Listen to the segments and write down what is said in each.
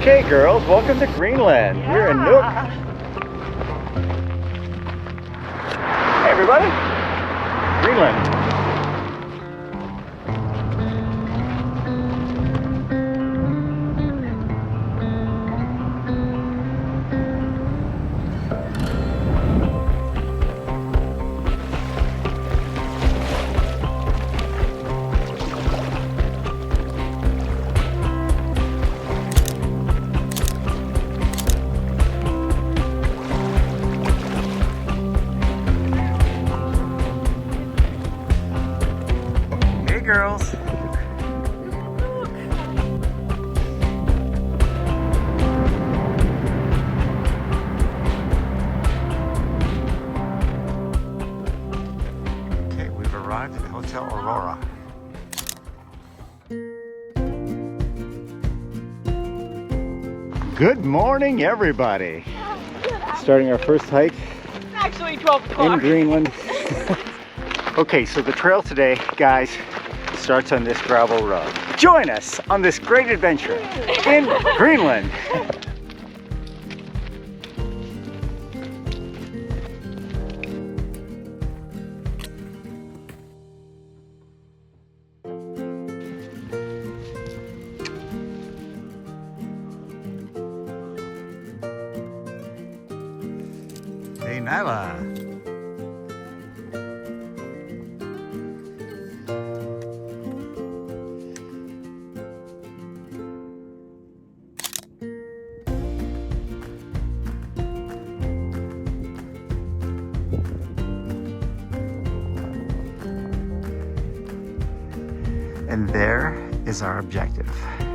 Okay, girls, welcome to Greenland. Yeah. We're in Nuuk. Hey, everybody. Greenland. Girls. Okay, we've arrived at Hotel Aurora. Good morning, everybody. Starting our first hike. Actually 12 o'clock. In Greenland. Okay, so the trail today, guys, starts on this gravel road. Join us on this great adventure in Greenland. Hey, Nyla. And there is our objective,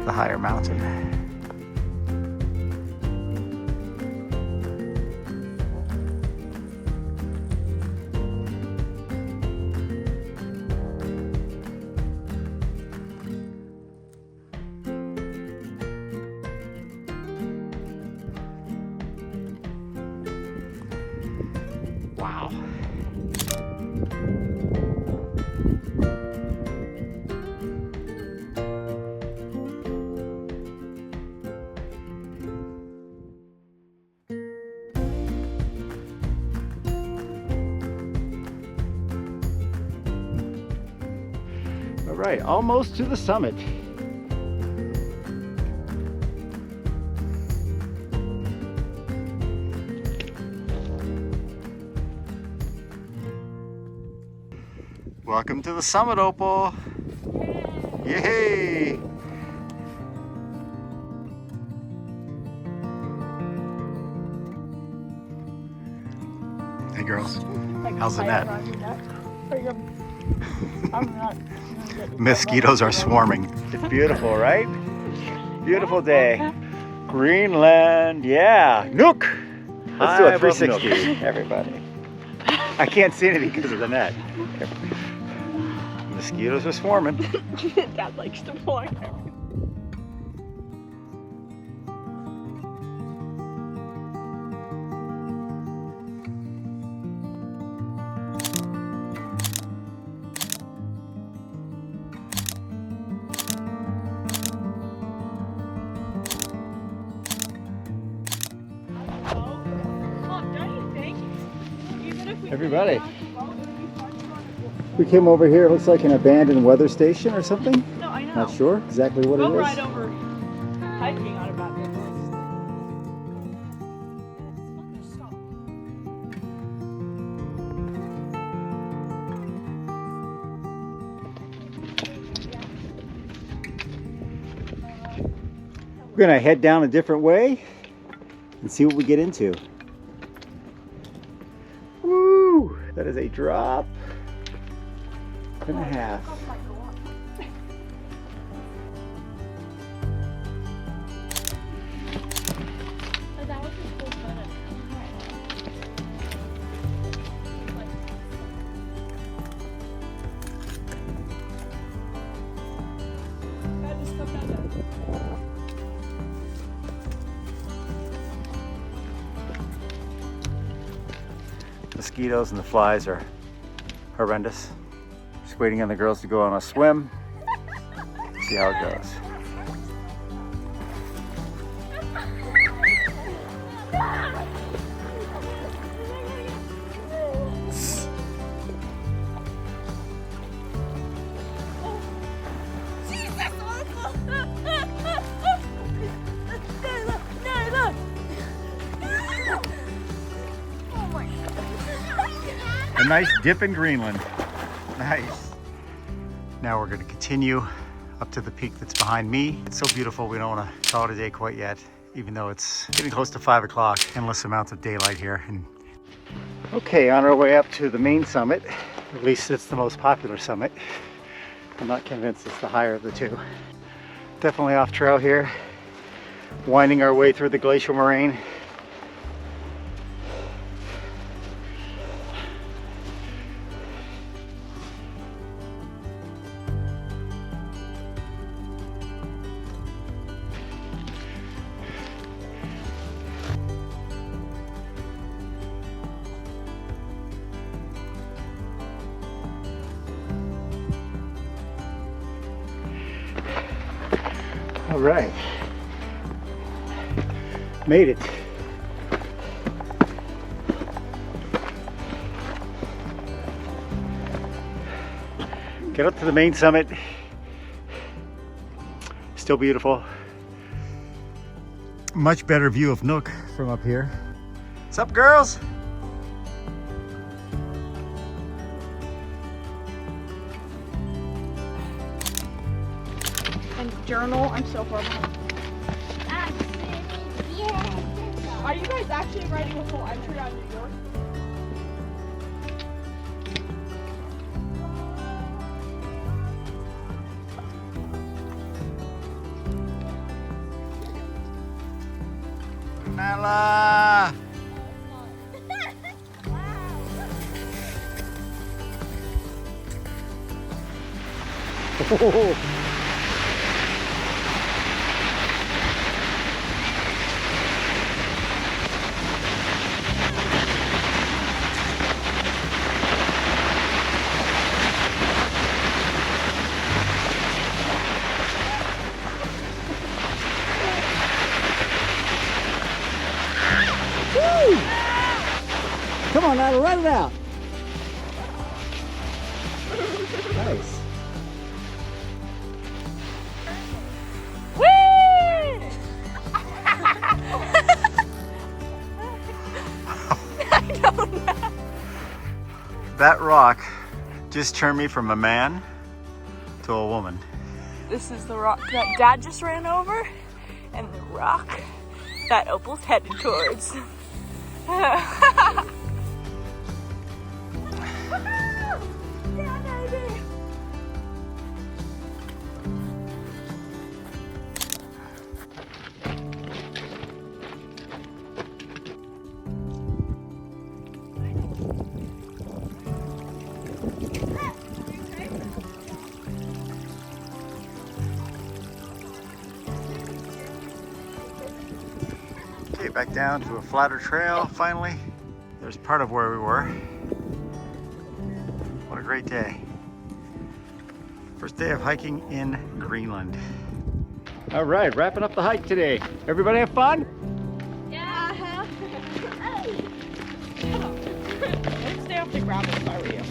the higher mountain. Wow. All right, almost to the summit. Welcome to the summit, Opal. Yay! Hey girls, how's the net? Mosquitoes are swarming. It's beautiful, right? Beautiful day. Greenland, yeah. Nuuk! Let's do a 360, everybody. I can't see anything because of the net. Mosquitoes are swarming. Dad likes to fly. Everybody, we came over here. It looks like an abandoned weather station or something. No, I know. Not sure exactly what it is. We'll ride over hiking on about this. We're gonna head down a different way and see what we get into. Woo! That is a drop and a half. Mosquitoes and the flies are horrendous. Just waiting on the girls to go on a swim. See how it goes. A nice dip in Greenland. Nice. Now we're going to continue up to the peak that's behind me. It's so beautiful, we don't want to call it a day quite yet, even though it's getting close to 5 o'clock. Endless amounts of daylight here. Okay, on our way up to the main summit. At least it's the most popular summit. I'm not convinced it's the higher of the two. Definitely off trail here. Winding our way through the glacial moraine. All right, made it. Get up to the main summit. Still beautiful. Much better view of Nuuk from up here. What's up, girls? Journal. I'm so horrible. Are you guys actually writing a full entry on New York? Nala! Oh. Come on, now, run it out. Nice. Whee! I don't know. That rock just turned me from a man to a woman. This is the rock that Dad just ran over, and the rock that Opal's headed towards. Okay, back down to a flatter trail finally. There's part of where we were. What a great day. First day of hiking in Greenland. All right, wrapping up the hike today. Everybody have fun? Yeah. I'd stay off the gravel if I were you.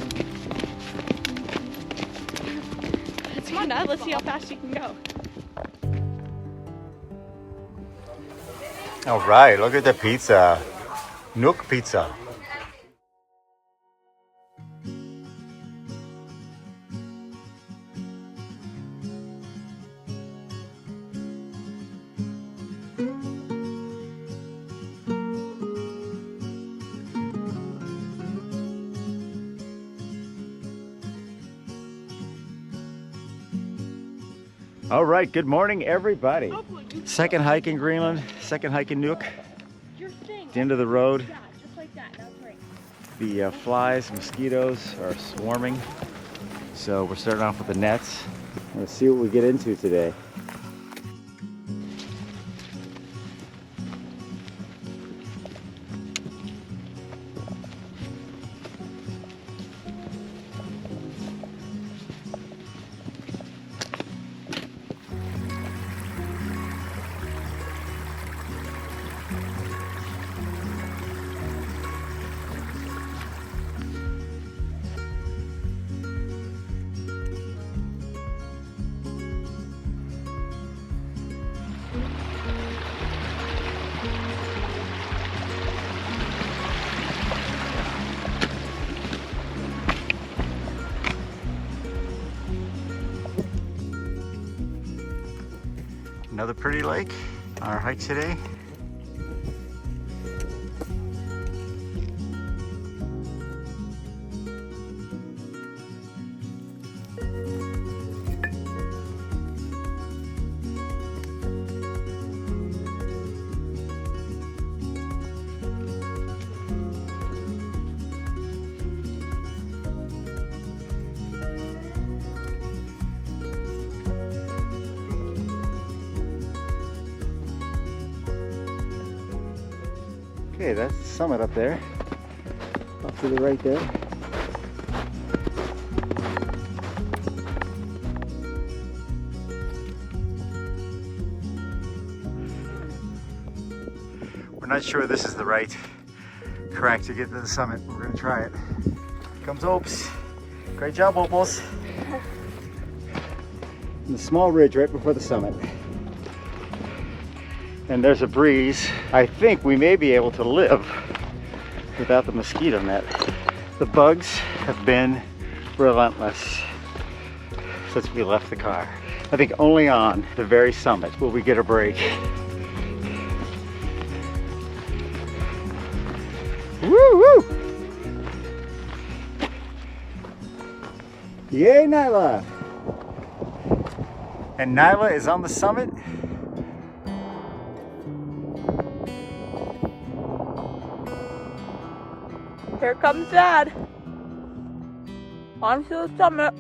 Come on, Dad. Let's see how fast you can go. All right, look at the pizza. Nuuk pizza. All right, good morning, everybody. Second hike in Greenland, second hike in Nuuk. The end of the road. Yeah, just like that. Now turn. The flies, mosquitoes are swarming. So we're starting off with the nets. Let's see what we get into today. Another pretty lake on our hike today. Okay, that's the summit up there. Up to the right there. We're not sure this is the right track to get to the summit. We're gonna try it. Here comes Opes. Great job, Opals. And the small ridge right before the summit. And there's a breeze. I think we may be able to live without the mosquito net. The bugs have been relentless since we left the car. I think only on the very summit will we get a break. Woo woo! Yay, Nyla! And Nyla is on the summit. Here comes Dad. Onto the summit.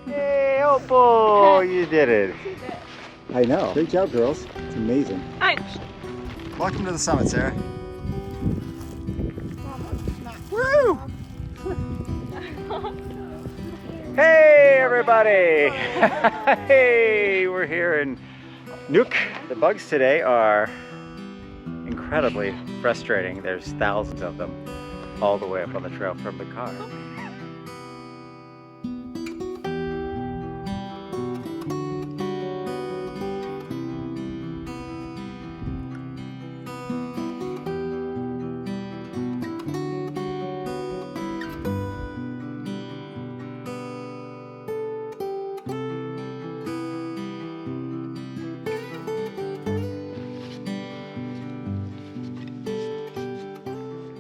Hey, Opal, you did it. I know. Great job, girls. It's amazing. Thanks. Welcome to the summit, Sarah. Woo! Hey, everybody! Hey, we're here in Nuuk. The bugs today are incredibly frustrating. There's thousands of them all the way up on the trail from the car.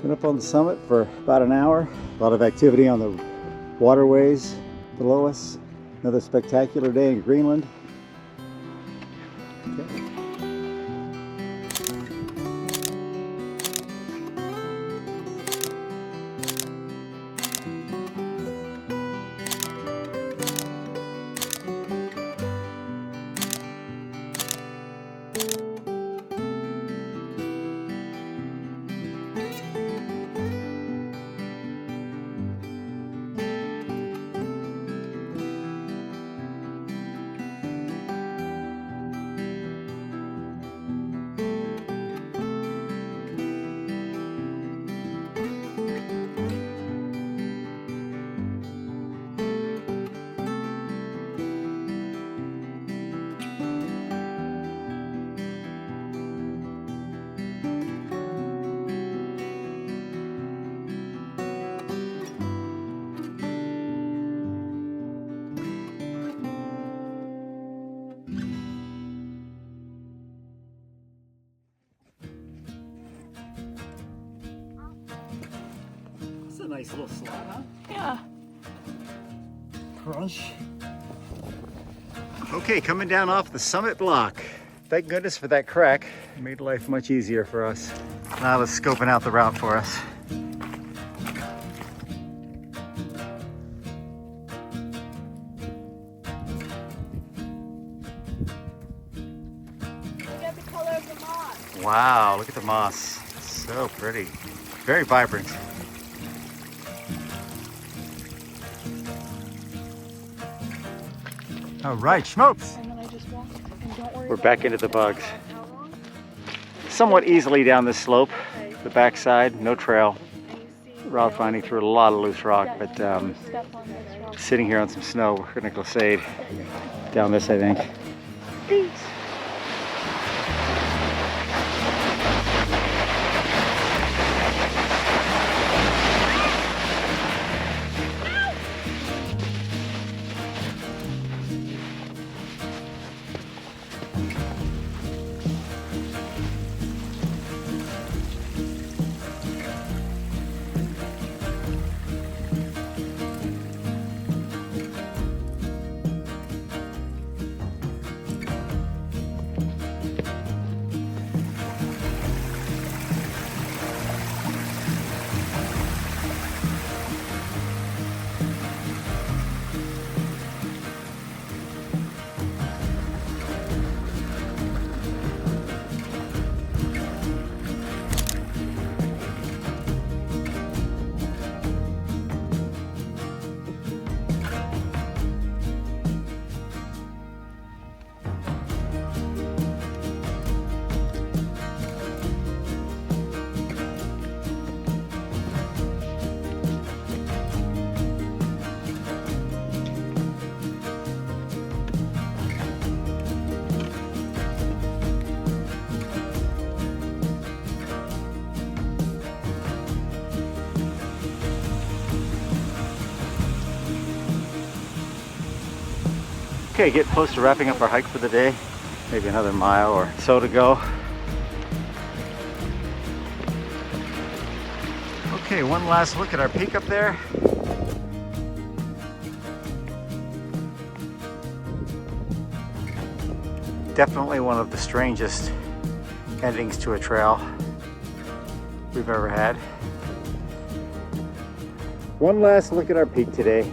Been up on the summit for about an hour. A lot of activity on the waterways below us. Another spectacular day in Greenland. Okay. a nice little sled, huh? Yeah. Crunch. Okay, coming down off the summit block. Thank goodness for that crack. It made life much easier for us. Now let's scoping out the route for us. Look at the color of the moss. Wow, look at the moss. So pretty. Very vibrant. All right, schmopes. And then I just walked. And don't worry We're about back it. into the bugs. How long? Somewhat easily down this slope. Okay. The backside, no trail. And you see Route finding through a lot of loose rock, but step on this rock. sitting here on some snow, we're gonna glissade down this, I think. Peace. Okay, getting close to wrapping up our hike for the day. Maybe another mile or so to go. Okay, one last look at our peak up there. Definitely one of the strangest endings to a trail we've ever had. One last look at our peak today.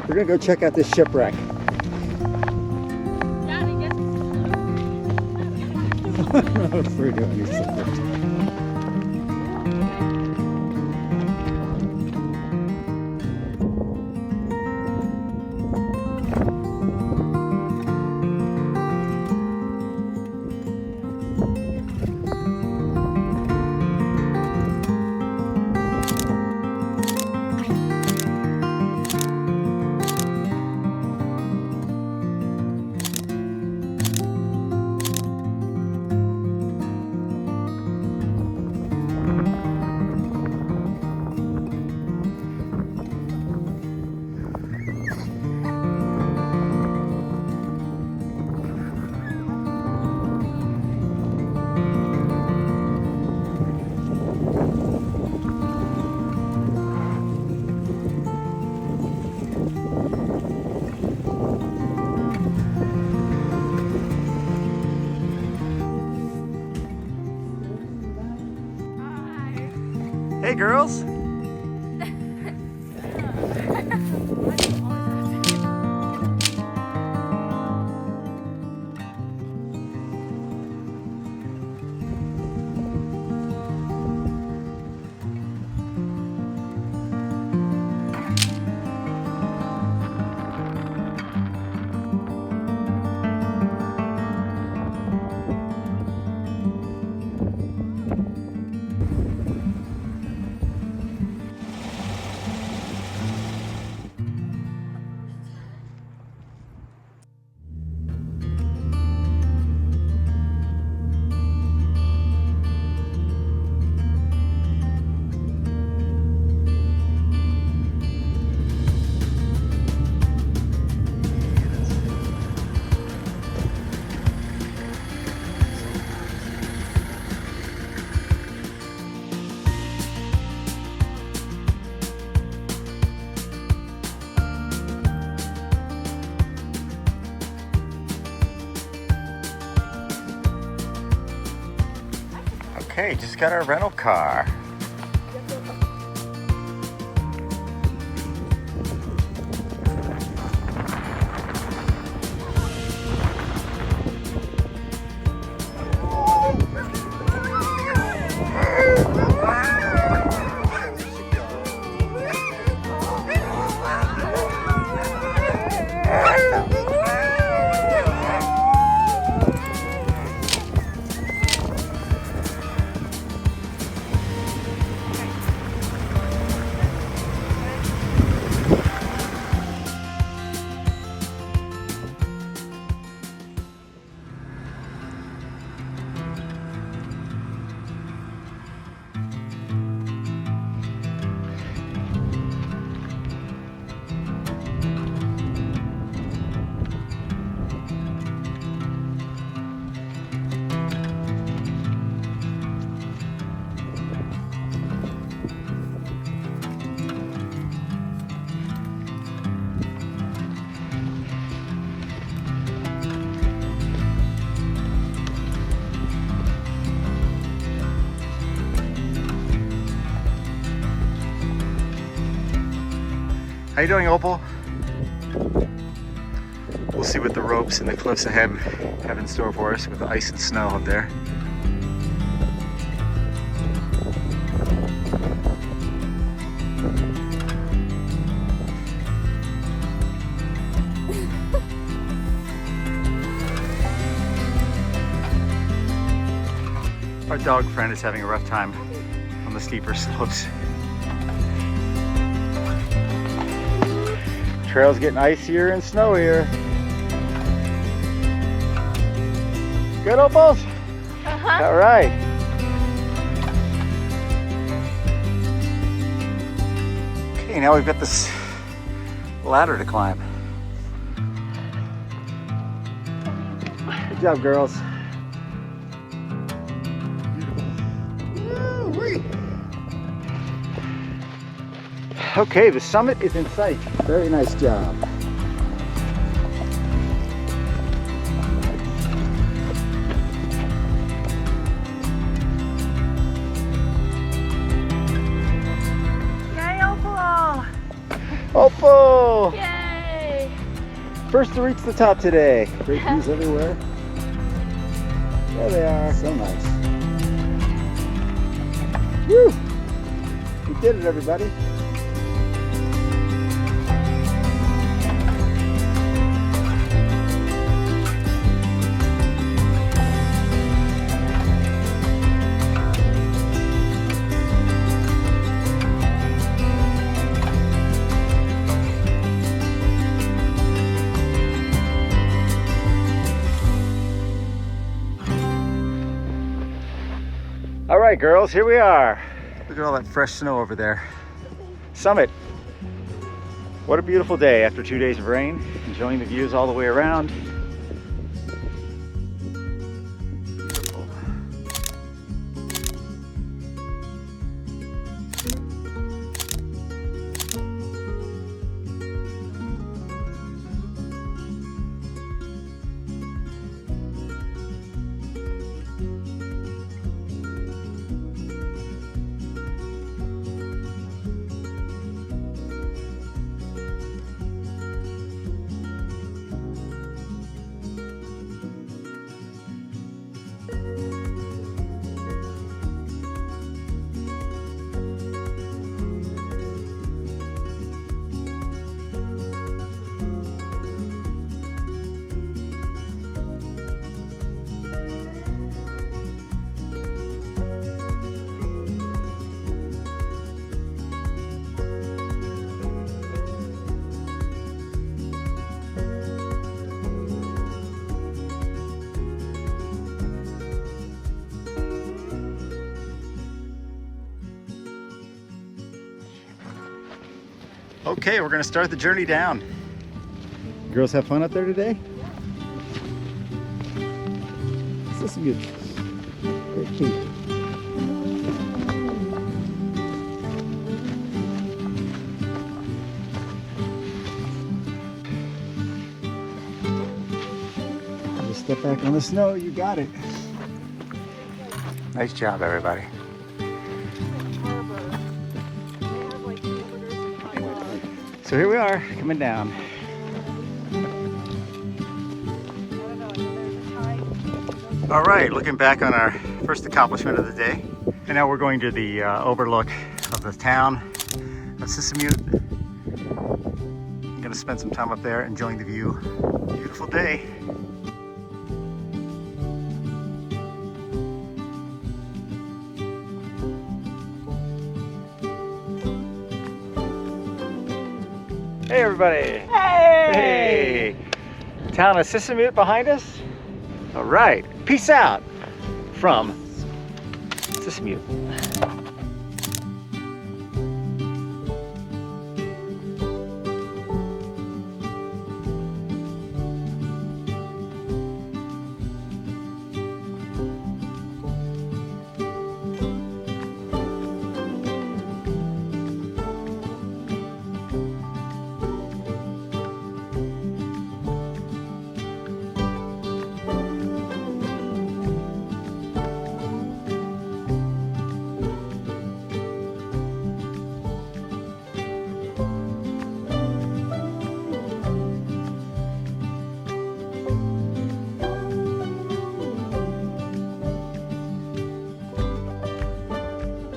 We're gonna go check out this shipwreck. Daddy gets I don't know if we're doing these things. Hey girls! Okay, just got our rental car. How you doing, Opal? We'll see what the ropes and the cliffs ahead have in store for us with the ice and snow up there. Our dog friend is having a rough time on the steeper slopes. Trail's getting icier and snowier. Good, Opals? Uh-huh. All right. Okay, now we've got this ladder to climb. Good job, girls. Okay, the summit is in sight. Very nice job. Yay, Opal! Opal! Yay! First to reach the top today. Great views everywhere. There they are. So nice. Woo! We did it, everybody. All right, girls, here we are. Look at all that fresh snow over there. Summit. What a beautiful day after 2 days of rain. Enjoying the views all the way around. Beautiful. Okay, we're gonna start the journey down. Girls have fun up there today? Sisimiut. Great feet. Just step back on the snow, you got it. Nice job, everybody. So here we are, coming down. All right, looking back on our first accomplishment of the day. And now we're going to the overlook of the town of Sisimiut. I'm gonna spend some time up there enjoying the view. Beautiful day. Hey everybody! Hey! Town of Sisimiut behind us? All right, peace out from Sisimiut.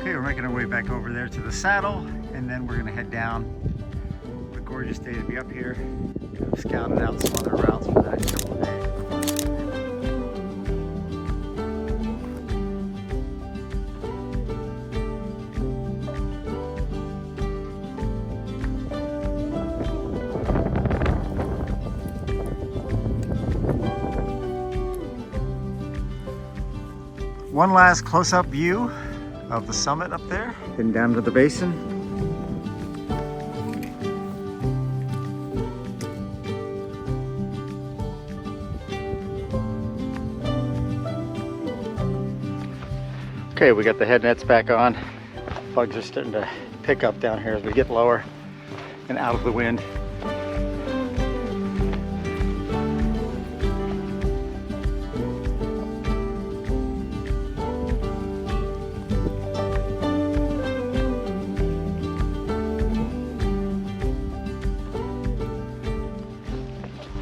We're making our way back over there to the saddle, and then we're gonna head down. What a gorgeous day to be up here. I've scouted out some other routes for the next couple of days. One last close-up view of the summit up there, heading down to the basin. Okay, we got the head nets back on. Bugs are starting to pick up down here as we get lower and out of the wind.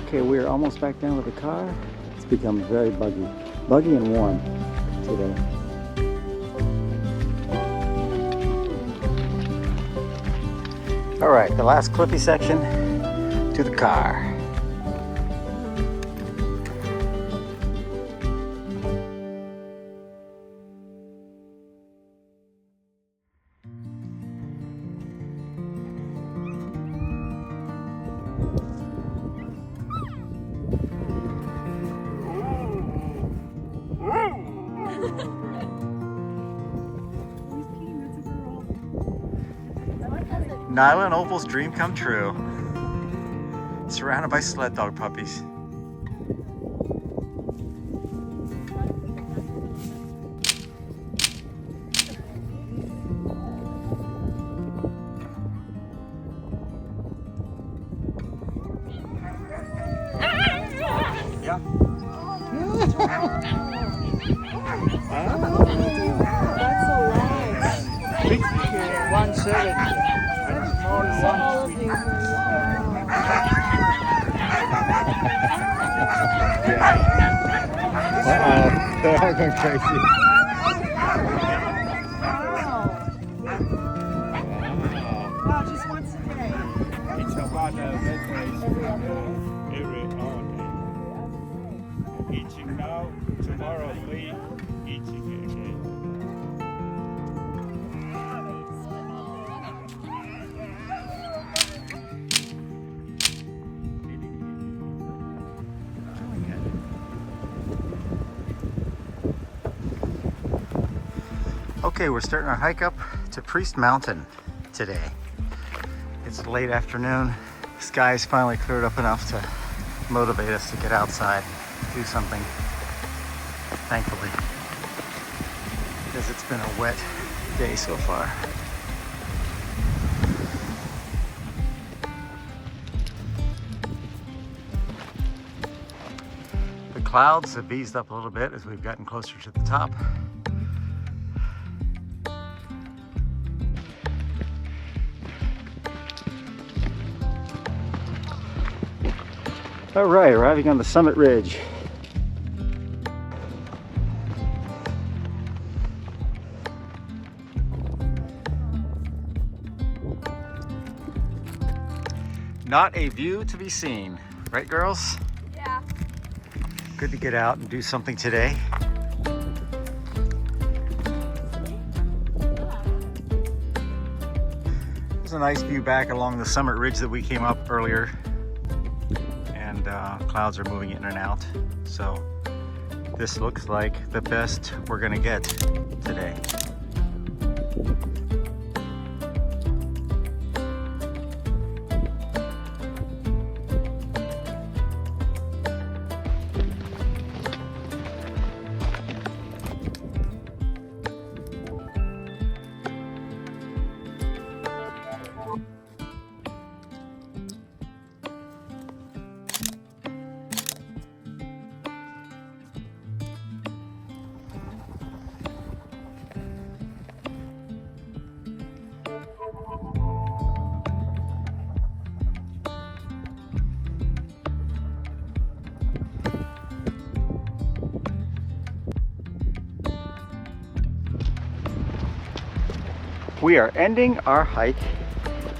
Okay, we're almost back down with the car. It's become very buggy and warm today. All right, the last cliffy section to the car. Nyla and Opal's dream come true. Surrounded by sled dog puppies. Yeah. That's so large. Big 170. Uh-oh, they're all going crazy. Wow, just once a day. It's about every hour. Eating now, tomorrow free, eating again. Okay, we're starting our hike up to Priest Mountain today. It's late afternoon. The sky's finally cleared up enough to motivate us to get outside, do something, thankfully, because it's been a wet day so far. The clouds have eased up a little bit as we've gotten closer to the top. All right, arriving on the summit ridge. Not a view to be seen, right girls? Yeah. Good to get out and do something today. There's a nice view back along the summit ridge that we came up earlier. And clouds are moving in and out. So this looks like the best we're gonna get today. We are ending our hike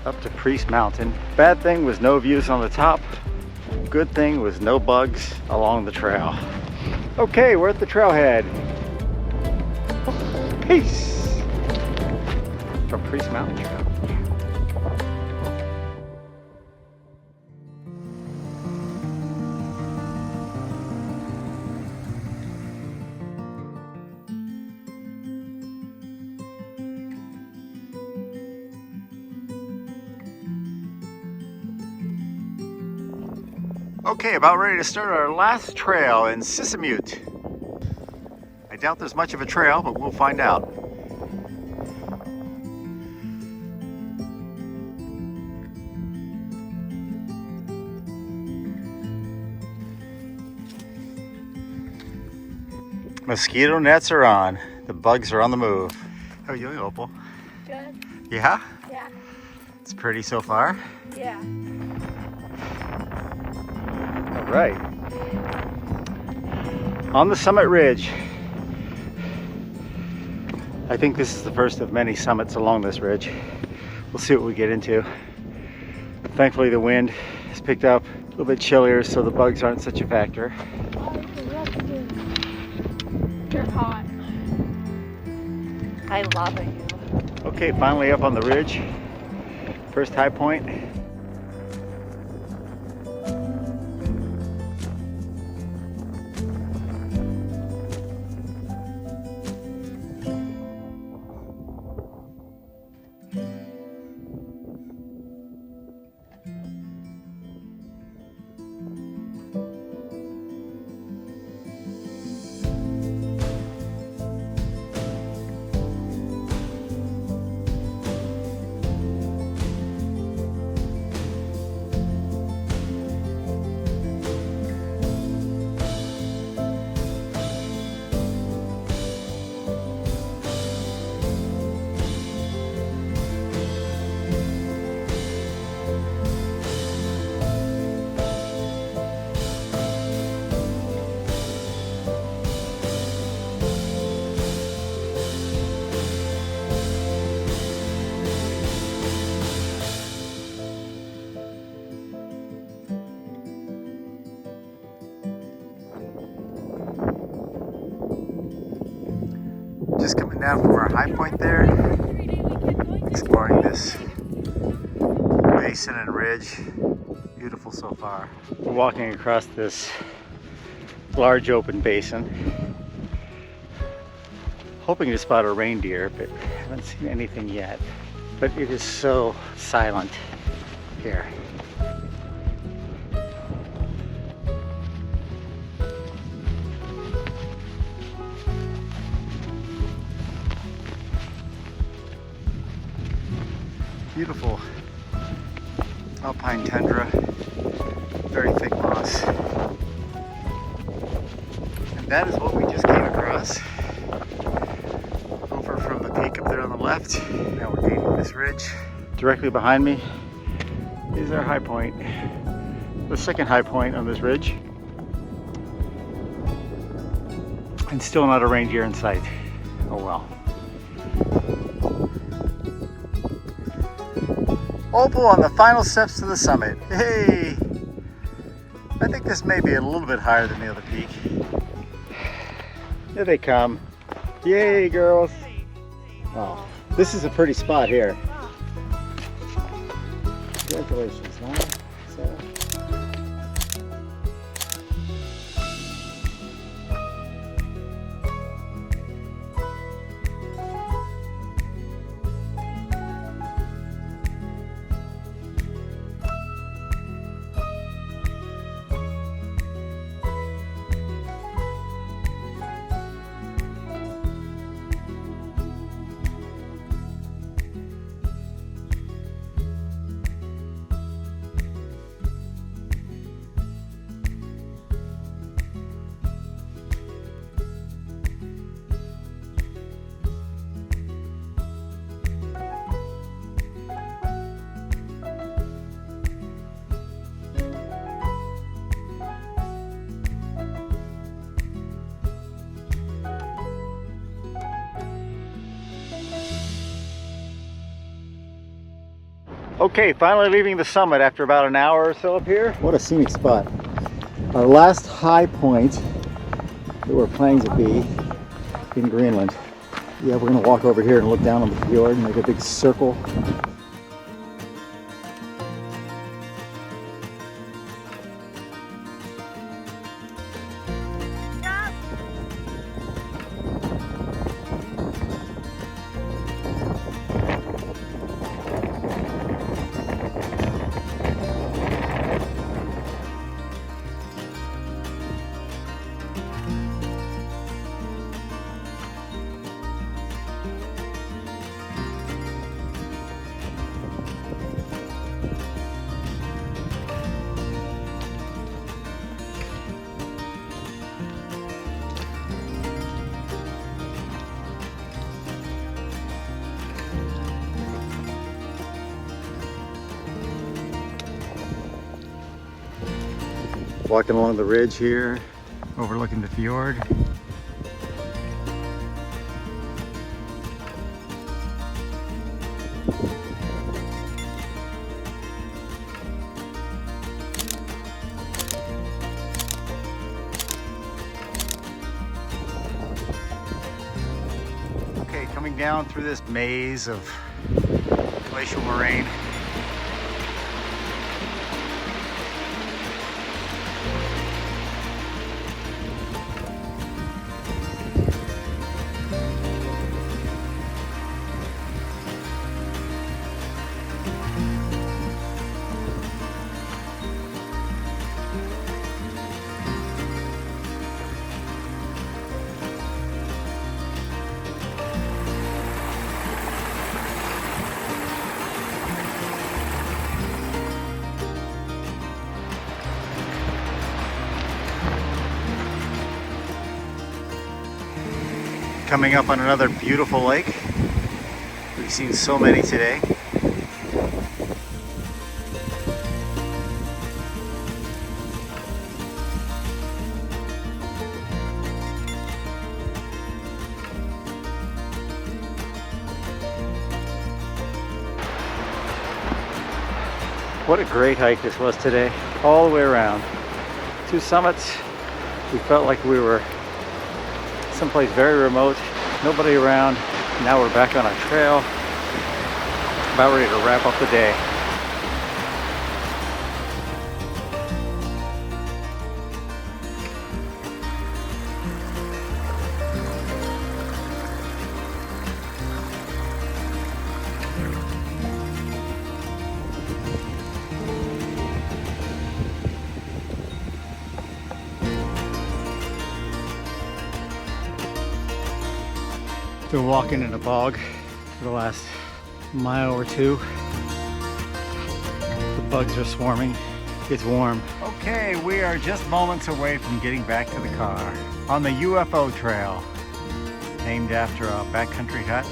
up to Priest Mountain. Bad thing was no views on the top. Good thing was no bugs along the trail. Okay, we're at the trailhead. Peace from Priest Mountain Trail. Okay, about ready to start our last trail in Sisimiut. I doubt there's much of a trail, but we'll find out. Mosquito nets are on. The bugs are on the move. How are you doing, Opal? Good. Yeah? Yeah. It's pretty so far. Yeah. All right. On the summit ridge. I think this is the first of many summits along this ridge. We'll see what we get into. Thankfully the wind has picked up, a little bit chillier, so the bugs aren't such a factor. You're hot. I love you. Okay, finally up on the ridge. First high point. Just coming down from our high point there, exploring this basin and ridge. Beautiful so far. We're walking across this large open basin, hoping to spot a reindeer, but haven't seen anything yet. But it is so silent here. Beautiful alpine tundra, very thick moss. And that is what we just came across. Over from the peak up there on the left. Now we're gaining this ridge. Directly behind me is our high point. the second high point on this ridge. And still not a reindeer in sight. Oh well. Opal on the final steps to the summit. Hey! I think this may be a little bit higher than the other peak. Here they come. Yay, girls! Oh, this is a pretty spot here. Congratulations, huh? Sarah? Okay, finally leaving the summit after about an hour or so up here. What a scenic spot. Our last high point that we're planning to be in Greenland. Yeah, we're gonna walk over here and look down on the fjord and make a big circle. Walking along the ridge here, overlooking the fjord. Okay, coming down through this maze of glacial moraine. Coming up on another beautiful lake. We've seen so many today. What a great hike this was today, all the way around. 2 summits. We felt like we were someplace very remote, nobody around. Now we're back on our trail, about ready to wrap up the day. Been walking in a bog for the last mile or two. The bugs are swarming. It's warm. Okay, we are just moments away from getting back to the car on the UFO trail, named after a backcountry hut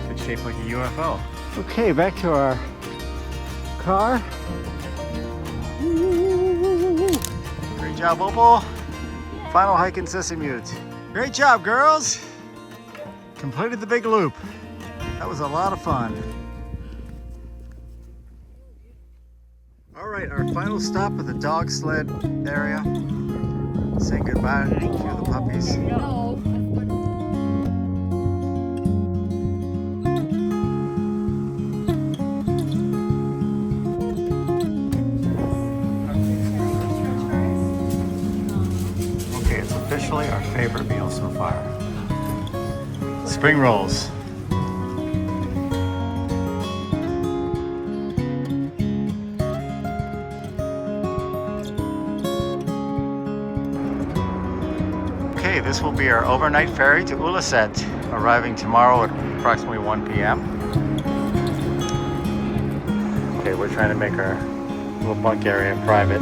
that's shaped like a UFO. Okay, back to our car. job, Opal. Final hike in Sisimiut. Great job, girls. Completed the big loop. That was a lot of fun. All right, our final stop at the dog sled area. Saying goodbye to the puppies. Okay, it's officially our favorite meal so far. Spring rolls. Okay, this will be our overnight ferry to Ilulissat, arriving tomorrow at approximately 1 p.m. Okay, we're trying to make our little bunk area private.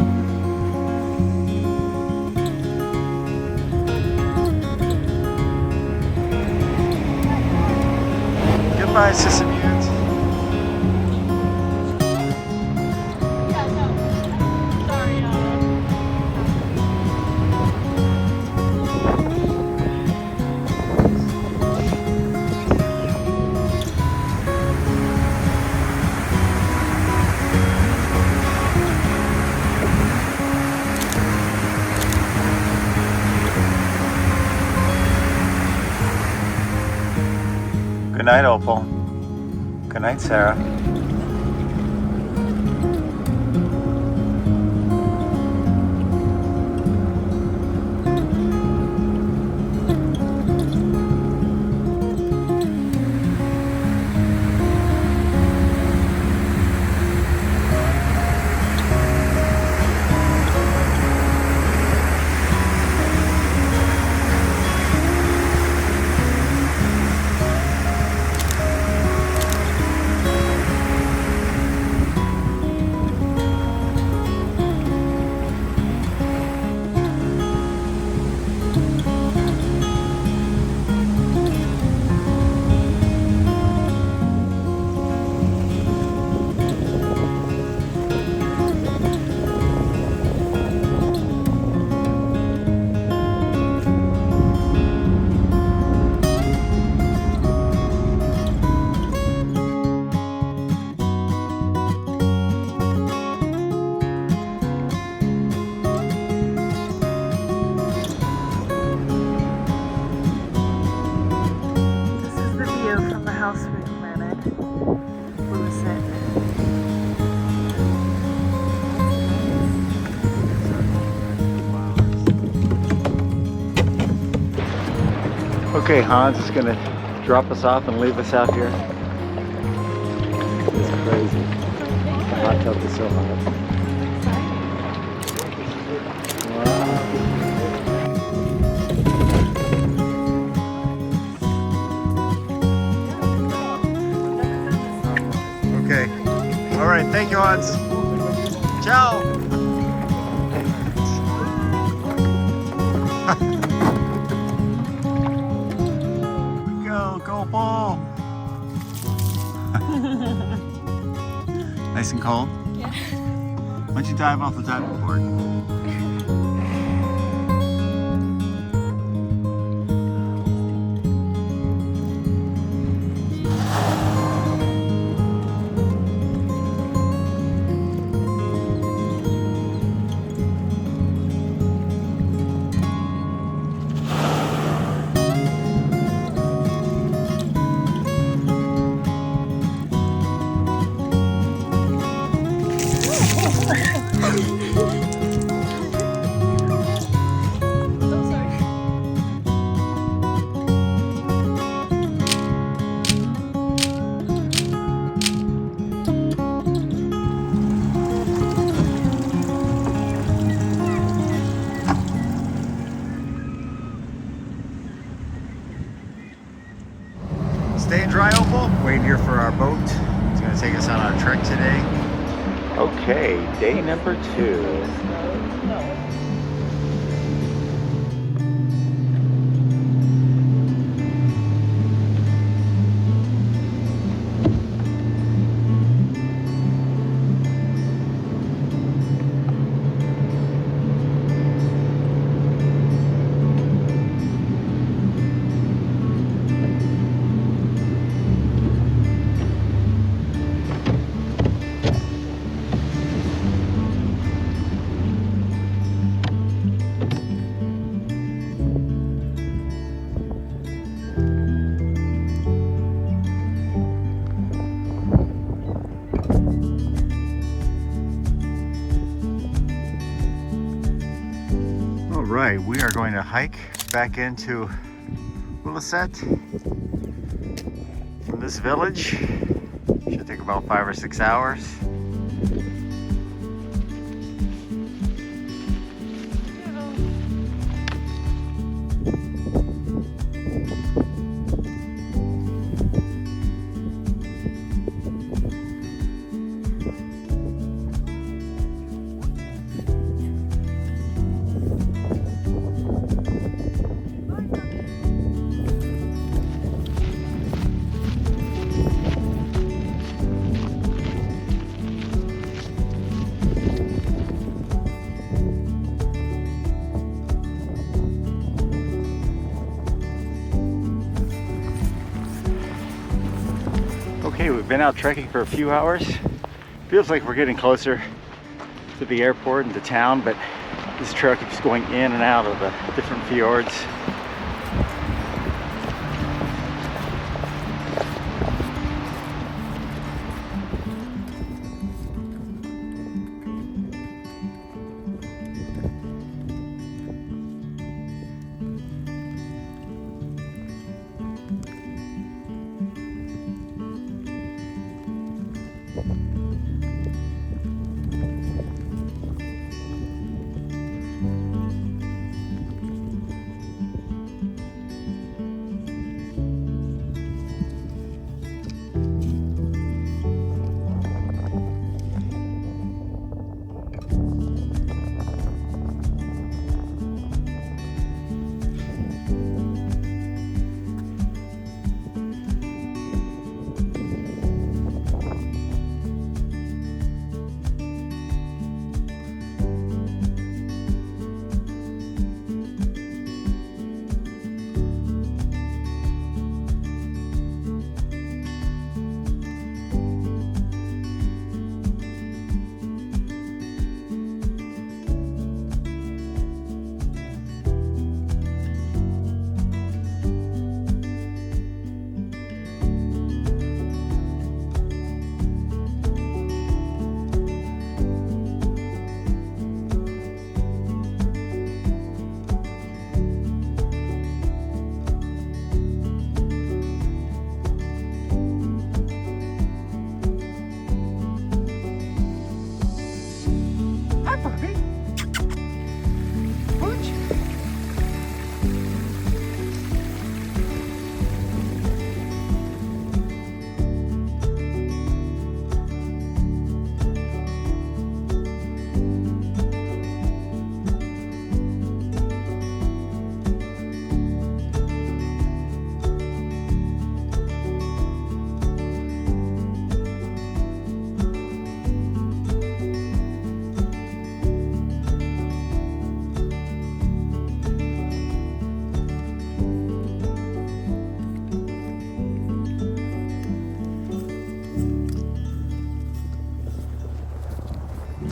Goodbye, Sisimiut. Good night, Opal. Good night, Sarah. Okay, Hans is gonna drop us off and leave us out here. It's crazy. The hot tub is so hot. Wow. Okay. All right, thank you, Hans. Ciao. Go ball! Nice and cold? Yeah. Why don't you dive off the diving board? Staying dry, Opal. Waiting here for our boat. It's going to take us on our trek today. Okay, day number 2. right, we are going to hike back into Ilulissat from this village. Should take about 5 or 6 hours. Okay, we've been out trekking for a few hours. Feels like we're getting closer to the airport and to town, but this trail keeps going in and out of the different fjords.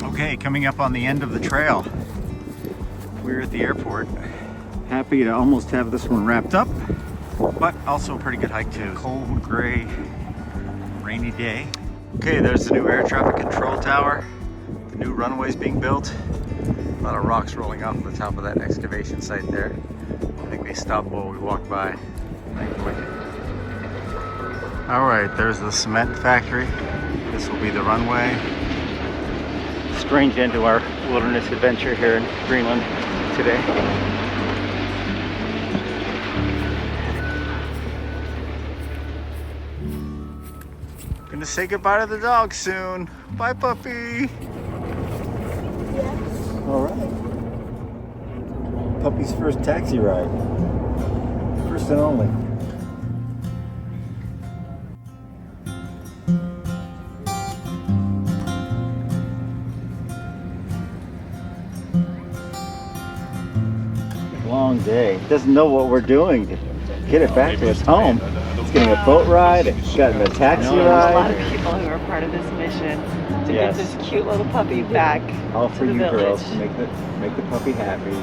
Okay, coming up on the end of the trail. We're at the airport. Happy to almost have this one wrapped up, but also a pretty good hike too. Cold, gray, rainy day. Okay, there's the new air traffic control tower. The new runway's being built. A lot of rocks rolling off the top of that excavation site there. I think they stopped while we walked by, thankfully. All right, there's the cement factory. This will be the runway. Strange end to our wilderness adventure here in Greenland today. Gonna say goodbye to the dog soon. Bye, puppy. All right. Puppy's first taxi ride. First and only. Long day. Doesn't know what we're doing to get it back to its home. It's getting a boat ride, it's gotten a taxi ride. There's a lot of people who are part of this mission to get this cute little puppy back. All for to the you village. girls to make the puppy happy.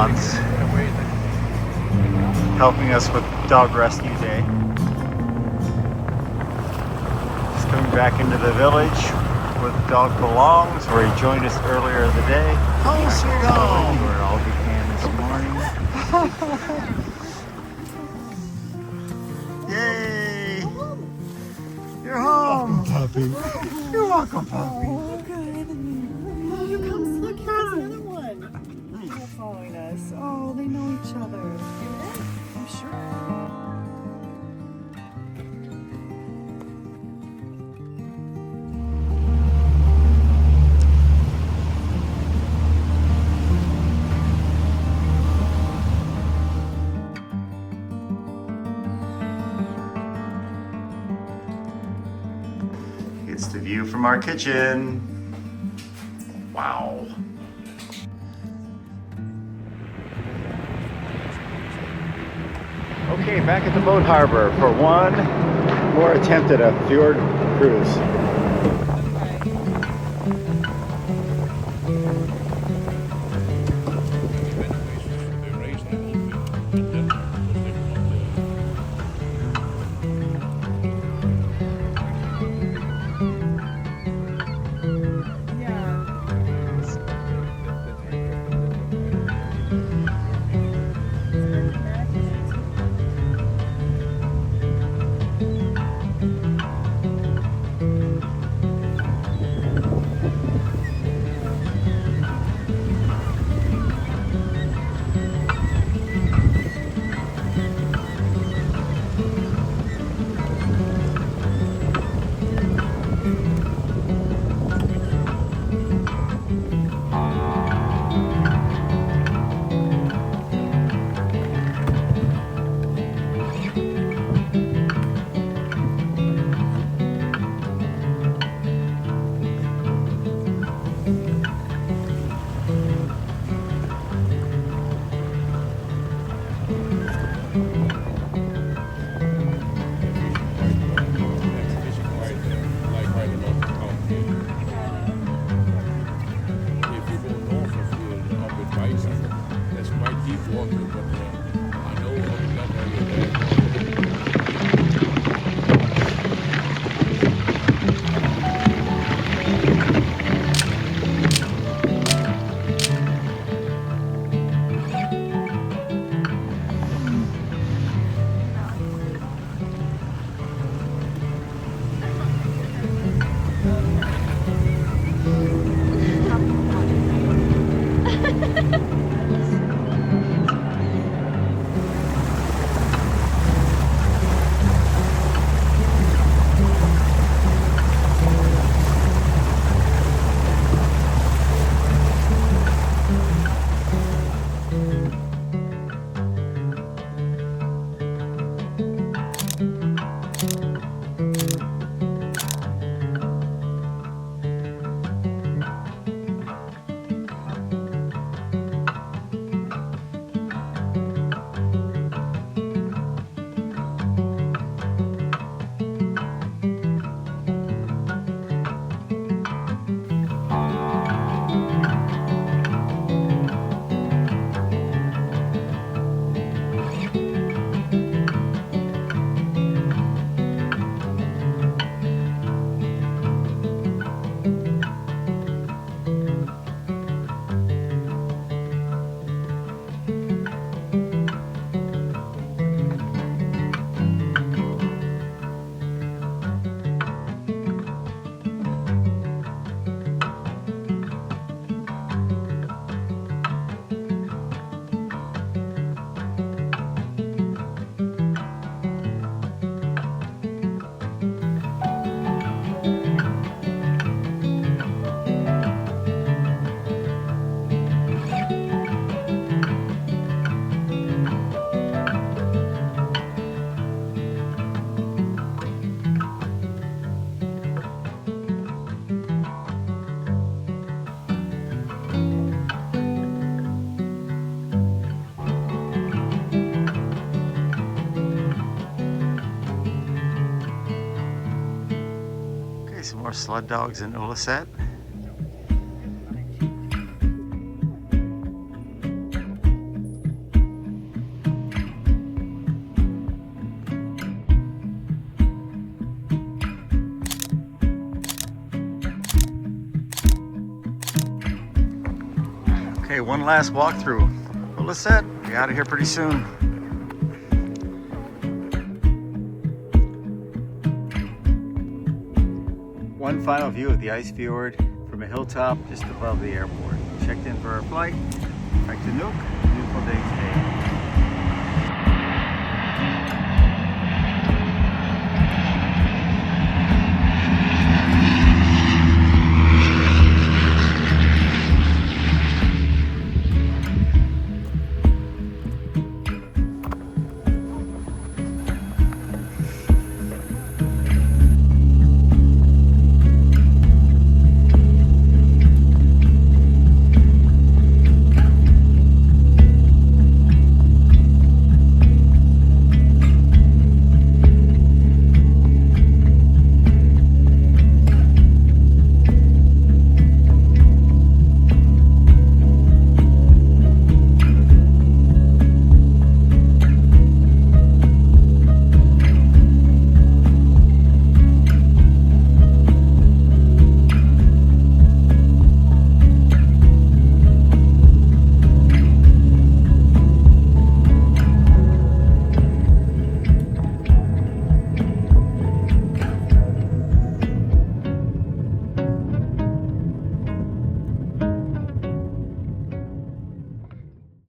Hans, helping us with dog rescue day. He's coming back into the village where the dog belongs, where he joined us earlier in the day. Home sweet home! Where it all began this morning. Yay! You're home! Puppy. You're welcome, puppy. Look, here's another one. They're following us. Oh, they know each other. I'm sure. It's the view from our kitchen. Wow. Okay, back at the boat harbor for one more attempt at a fjord cruise. Some more sled dogs in Ilulissat. Okay, one last walkthrough. Ilulissat, be out of here pretty soon. One final view of the ice fjord from a hilltop just above the airport. Checked in for our flight back to Nuuk. Beautiful day today.